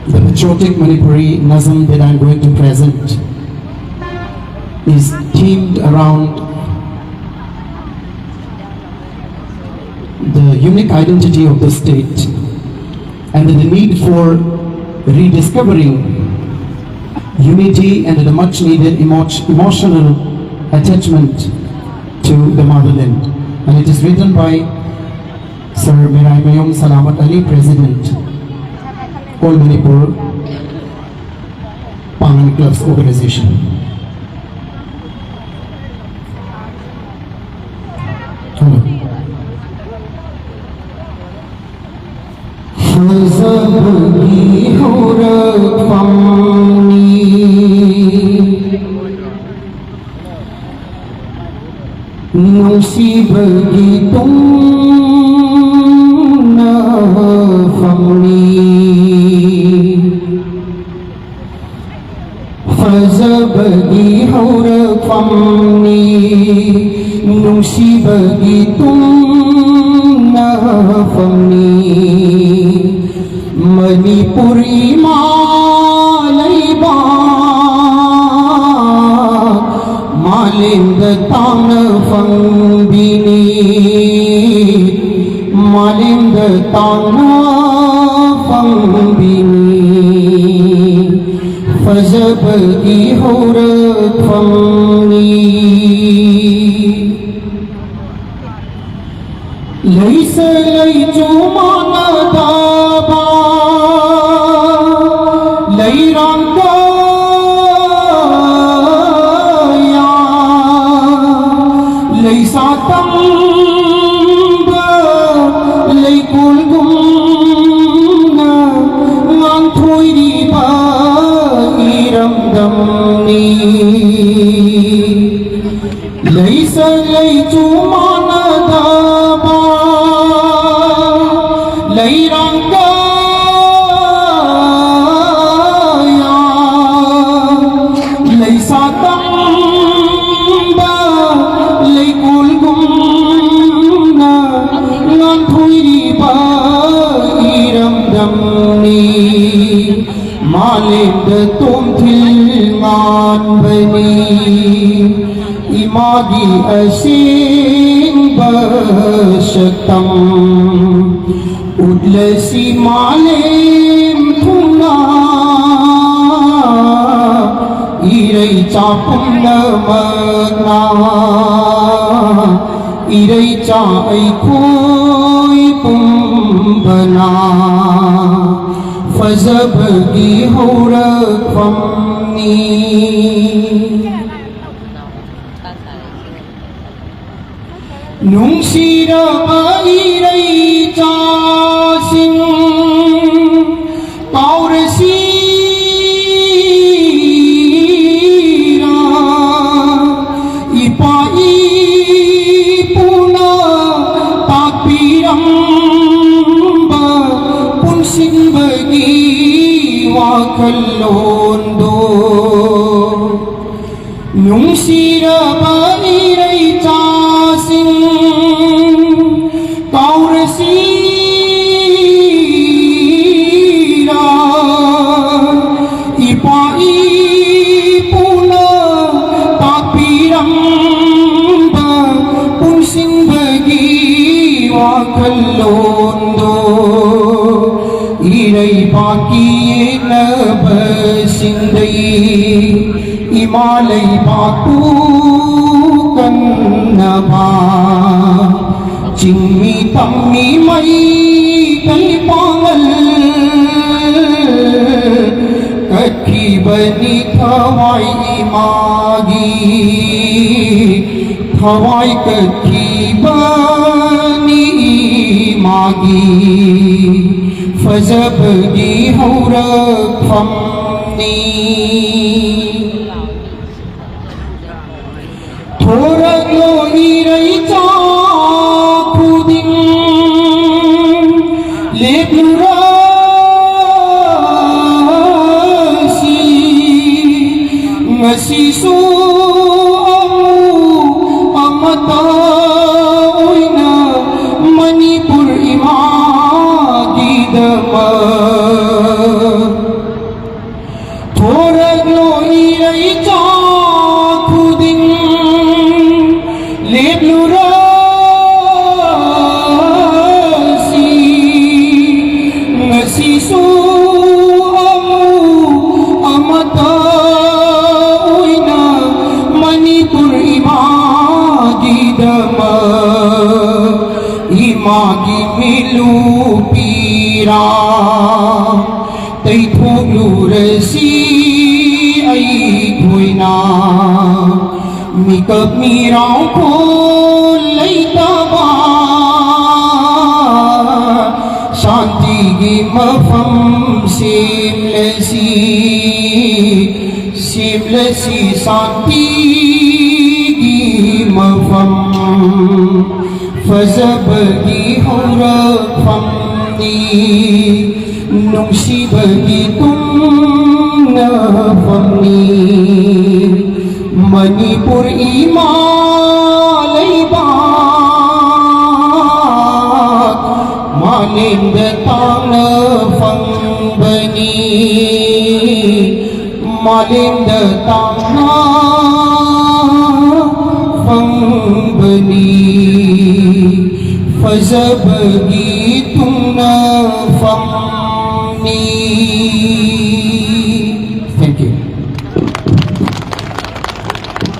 The patriotic Manipuri Nazam that I am going to present is themed around the unique identity of the state and the need for rediscovering unity and a much needed emotional attachment to the motherland. And it is written by Sir Mirai Mayom Salamat Ali, President, All Manipur Pangan Clubs Organization. Nusib begitu nafamni Faza bagi huruf famni Nusib begitu nafamni Manipur Himalay ba Malim datang phang bini Malim datang phang bini Fazab ki hurat famni Laysa layju mana daba Layrang Satamba lay kulgumna ngang thui di ba iramdam ni laysa lay chumana daba lay rangga ya lay satamba lay kulgum Malim datum tilman bani Imagi asing bersetam Udlasi malim tuna Irai capum lemagna Irai cai koi pumbana Fazab ki hurat famni Nung sira bairai chasin Taurasira Ipai puna takbiram Punsing bagi wakalondo Nung sira bairai chasin Taurasira Ipai puna takbiram Punsing bagi wakalondo Irai baki nabasindai Imalay batu kannaba Jingmi tammi mai kalpangal Kakhi bani thawai imagi Thawai kakhi bani imagi Fazab ki hurat famni Thora lo irai cha khudin leplurasi ngasi su amu amata oina Manipur imagi dama sisu amu amata oina Manipur imagi dama imagi milu pira tay thulu resi ai koina mikap mirao ko laita ba shanti gi mafam simlesi shanti gi mafam fazab gi hurafam ni nungsi bagi tum na famni Manipur imalay bak malim datang na phang bani malim datang na phang bani fazab gi tum na phang